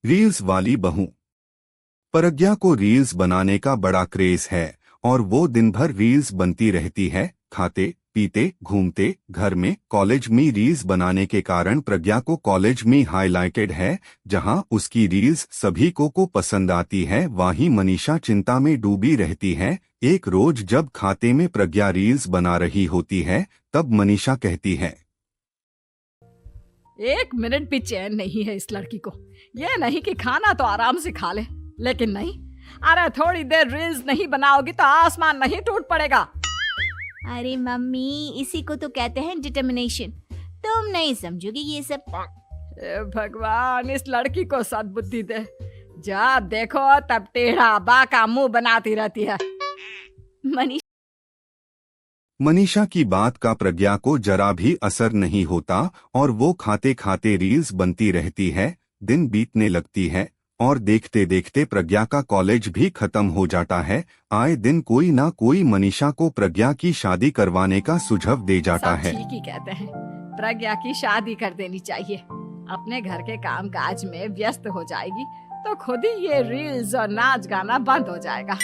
Reels वाली बहू। प्रज्ञा को रील्स बनाने का बड़ा क्रेज है और वो दिन भर रील्स बनती रहती है। खाते पीते घूमते घर में कॉलेज में रील्स बनाने के कारण प्रज्ञा को कॉलेज में हाईलाइटेड है। जहां उसकी रील्स सभी को पसंद आती है, वहीं मनीषा चिंता में डूबी रहती है। एक रोज जब खाते में प्रज्ञा रील्स बना रही होती है, तब मनीषा कहती है, 1 मिनट भी चैन नहीं है इस लड़की को। ये नहीं कि खाना तो आराम से खा ले, लेकिन नहीं, अरे थोड़ी देर रील्स नहीं बनाओगी तो आसमान नहीं टूट पड़ेगा। अरे मम्मी, इसी को तो कहते हैं डिटर्मिनेशन। तुम नहीं समझोगी ये सब। हे भगवान, इस लड़की को सद्बुद्धि दे। जब देखो तब टेढ़ा बाका मुंह बनाती रहती है। मनीषा की बात का प्रज्ञा को जरा भी असर नहीं होता और वो खाते खाते रील्स बनती रहती है। दिन बीतने लगती है और देखते देखते प्रज्ञा का कॉलेज भी खत्म हो जाता है। आए दिन कोई ना कोई मनीषा को प्रज्ञा की शादी करवाने का सुझाव दे जाता है। ठीक ही कहते हैं, प्रज्ञा की शादी कर देनी चाहिए। अपने घर के काम काज में व्यस्त हो जाएगी तो खुद ही ये रील्स और नाच गाना बंद हो जाएगा।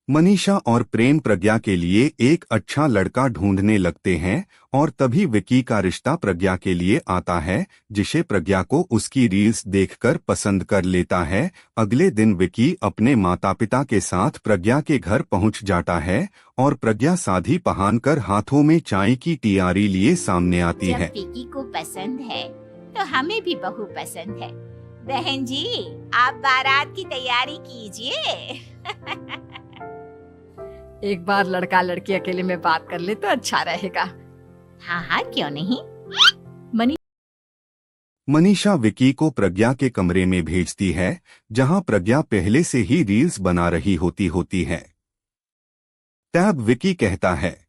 मनीषा और प्रेम प्रज्ञा के लिए एक अच्छा लड़का ढूंढने लगते हैं और तभी विकी का रिश्ता प्रज्ञा के लिए आता है, जिसे प्रज्ञा को उसकी रील्स देखकर पसंद कर लेता है। अगले दिन विकी अपने माता पिता के साथ प्रज्ञा के घर पहुंच जाता है और प्रज्ञा साधी पहनकर हाथों में चाय की टियारी लिए सामने आती है। जब विकी को पसंद है तो हमें भी बहू पसंद है। बहन जी, आप बारात की तैयारी कीजिए। एक बार लड़का लड़की अकेले में बात कर ले तो अच्छा रहेगा। हाँ हाँ, क्यों नहीं। मनीषा विकी को प्रज्ञा के कमरे में भेजती है, जहां प्रज्ञा पहले से ही रील्स बना रही होती है। तब विकी कहता है,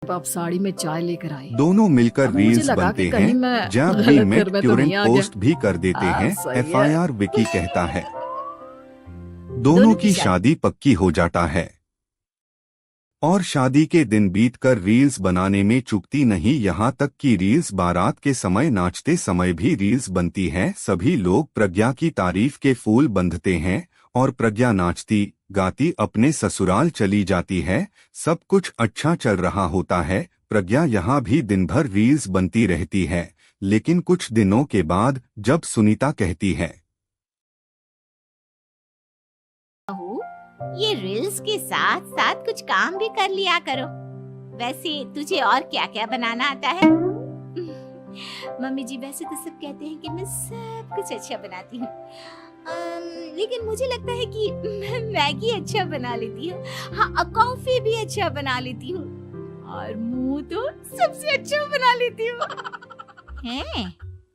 आप साड़ी में चाय लेकर आए। दोनों मिलकर अब मुझे रील्स लगा बनते कि कहीं हैं। मैं जब गलत भी घर मेट में तो ट्यूरेंट नहीं आ गया। पोस्ट भी कर देते हैं। सही है। FIR विकी कहता है। दोनों की शादी पक्की हो जाता है और शादी के दिन बीतकर रील्स बनाने में चूकती नहीं। यहाँ तक कि रील्स बारात के समय नाचते समय भी रील्स बनती हैं। सभी लोग प्रज्ञा की तारीफ के फूल बंधते हैं और प्रज्ञा नाचती गाती अपने ससुराल चली जाती है। सब कुछ अच्छा चल रहा होता है। प्रज्ञा यहाँ भी दिन भर रील्स बनती रहती है, लेकिन कुछ दिनों के बाद जब सुनीता कहती है, बहू, ये रील्स के साथ साथ कुछ काम भी कर लिया करो। वैसे तुझे और क्या क्या बनाना आता है? मम्मी जी, वैसे तो सब कहते हैं कि मैं सब कुछ अच्छा बनाती हूँ, लेकिन मुझे लगता है कि मैं मैगी अच्छा बना लेती हूँ। हाँ, कॉफी भी अच्छा बना लेती हूँ और मुंह तो सबसे अच्छा बना लेती हूँ। हैं?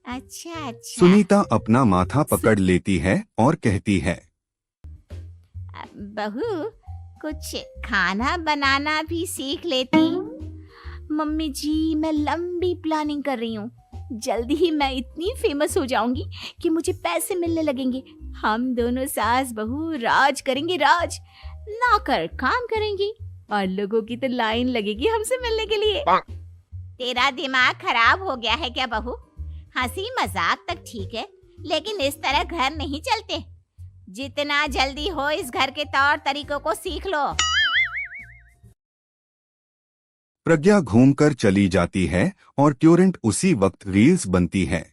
अच्छा। सुनीता अपना माथा पकड़ लेती है और कहती है, बहू, कुछ खाना बनाना भी सीख लेती। मम्मी जी, मैं लंबी प्लानिंग कर रही हूँ। जल्दी ही मैं इतनी फेमस हो जाऊंगी कि मुझे पैसे मिलने लगेंगे। हम दोनों सास बहू राज करेंगे, राज। नौकर काम करेंगे और लोगों की तो लाइन लगेगी हमसे मिलने के लिए। तेरा दिमाग खराब हो गया है क्या बहू? हंसी मजाक तक ठीक है, लेकिन इस तरह घर नहीं चलते। जितना जल्दी हो इस घर के तौर तरीकों को सीख लो। प्रज्ञा घूमकर चली जाती है और ट्यूरेंट उसी वक्त रील्स बनती है।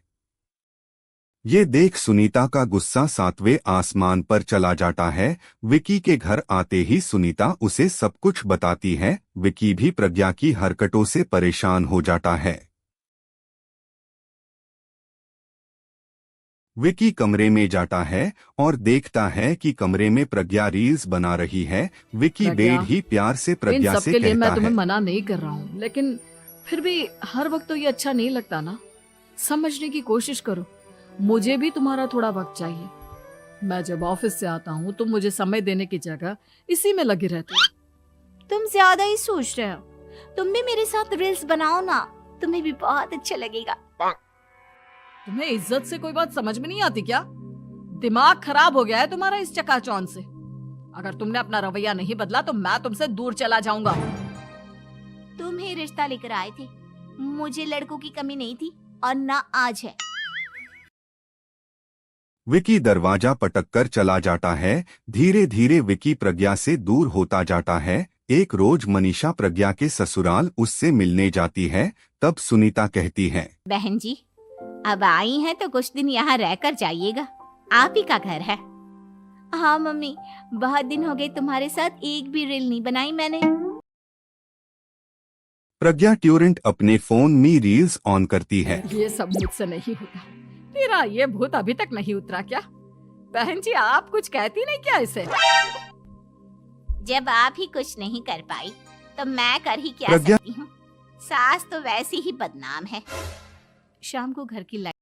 ये देख सुनीता का गुस्सा 7वें आसमान पर चला जाता है। विकी के घर आते ही सुनीता उसे सब कुछ बताती है। विकी भी प्रज्ञा की हरकतों से परेशान हो जाता है। विकी कमरे में जाता है और देखता है कि कमरे में प्रज्ञा रील्स बना रही है। विकी बेड ही प्यार से प्रज्ञा से सबके लिए कहता मैं तुम्हें है, मना नहीं कर रहा हूँ, लेकिन फिर भी हर वक्त तो ये अच्छा नहीं लगता ना। समझने की कोशिश करो, मुझे भी तुम्हारा थोड़ा वक्त चाहिए। मैं जब ऑफिस से आता हूँ तो मुझे समय देने की जगह इसी में लगी रहती है। तुम ज्यादा ही सोच रहे हो। तुम भी मेरे साथ रील्स बनाओ ना, तुम्हें भी बहुत अच्छा लगेगा। तुम्हें इज्जत से कोई बात समझ में नहीं आती क्या? दिमाग खराब हो गया है तुम्हारा इस चकाचौंध से। अगर तुमने अपना रवैया नहीं बदला तो मैं तुमसे दूर चला जाऊंगा। तुम ही रिश्ता लेकर आए थे, मुझे लड़कों की कमी नहीं थी और ना आज है। विकी दरवाजा पटककर चला जाता है। धीरे धीरे विकी प्रज्ञा से दूर होता जाता है। एक रोज मनीषा प्रज्ञा के ससुराल उससे मिलने जाती है। तब सुनीता कहती है, बहन जी अब आई हैं तो कुछ दिन यहाँ रहकर जाइएगा, आप ही का घर है। हाँ मम्मी, बहुत दिन हो गए तुम्हारे साथ एक भी रील नहीं बनाई मैंने। प्रज्ञा ट्यूरेंट अपने फोन में रील्स ऑन करती है। ये सब मुझसे नहीं होता। तेरा ये भूत अभी तक नहीं उतरा क्या? बहन जी आप कुछ कहती नहीं क्या इसे? जब आप ही कुछ नहीं कर पाई तो मैं कर ही क्या प्रज्ञा- सकती हूँ। सास तो वैसी ही बदनाम है। शाम को घर की लाइट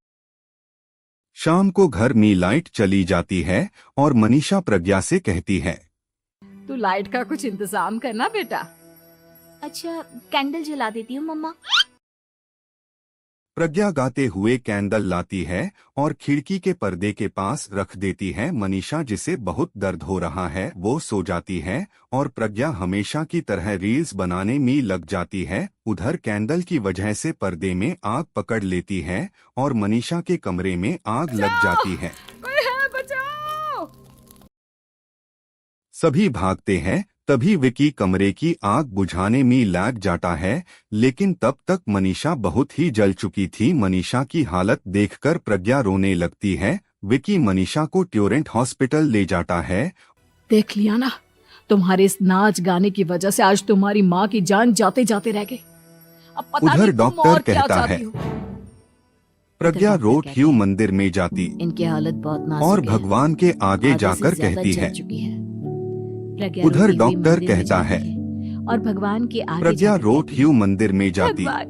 शाम को घर में लाइट चली जाती है और मनीषा प्रज्ञा से कहती है, तू लाइट का कुछ इंतजाम करना बेटा। अच्छा कैंडल जला देती हूँ मम्मा। प्रज्ञा गाते हुए कैंडल लाती है और खिड़की के पर्दे के पास रख देती है। मनीषा जिसे बहुत दर्द हो रहा है वो सो जाती है और प्रज्ञा हमेशा की तरह रील्स बनाने में लग जाती है। उधर कैंडल की वजह से पर्दे में आग पकड़ लेती है और मनीषा के कमरे में आग लग जाती है। कोई है, बचाओ! सभी भागते हैं। तभी विकी कमरे की आग बुझाने में लग जाता है, लेकिन तब तक मनीषा बहुत ही जल चुकी थी। मनीषा की हालत देखकर प्रज्ञा रोने लगती है। विकी मनीषा को ट्यूरेंट हॉस्पिटल ले जाता है। देख लिया ना, तुम्हारे इस नाच गाने की वजह से आज तुम्हारी माँ की जान जाते जाते रह गई। अब पता उधर नहीं तुम डॉक्टर और क्या कहता चाहती है। हो। प्रज्ञा डॉक्टर रोड कहते ह्यू हैं, मंदिर में जाती इनकी हालत बहुत नाजुक और है। भगवान के आगे आधे से जाकर ज्यादा कहती जल है। चुकी है। प्रज्ञा उधर रोती हुई डॉक्टर मंदिर में कहता जाती है। और भगवान के आगे प्रज्ञा जाकर रोड कहती ह्यू मंदिर में जाती भगवान,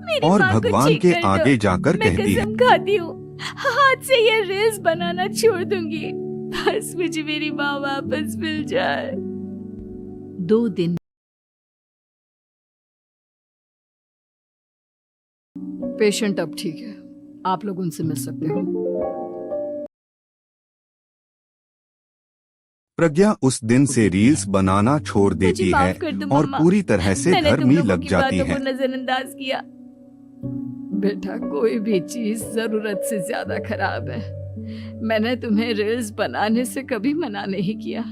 मेरी और माँ को भगवान ठीक के कर दो। आगे जाकर मैं कहती है, कसम खाती हूँ हाथ से ये रील्स बनाना छोड़ दूंगी, बस मुझे मेरी माँ वापस मिल जाए। 2 दिन पेशेंट अब ठीक है, आप लोग उनसे मिल सकते हो। प्रज्ञा उस दिन से रील्स बनाना छोड़ देती मुझे है माफ कर दो और मम्मा। पूरी तरह से मैंने घर तुम में लोगों लग की जाती बातों है। को नजरअंदाज किया। बेटा कोई भी चीज जरूरत से ज्यादा खराब है। मैंने तुम्हें रील्स बनाने से कभी मना नहीं किया,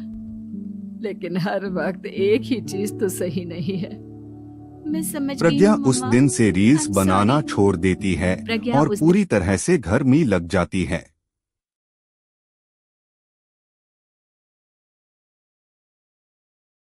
लेकिन हर वक्त एक ही चीज तो सही नहीं है। मैं समझ गई प्रज्ञा हूँ, उस मम्मा। दिन से रील्स I'm बनाना sorry। छोड़ देती है प्रज्ञा और उस पूरी तरह से घर में लग जाती है।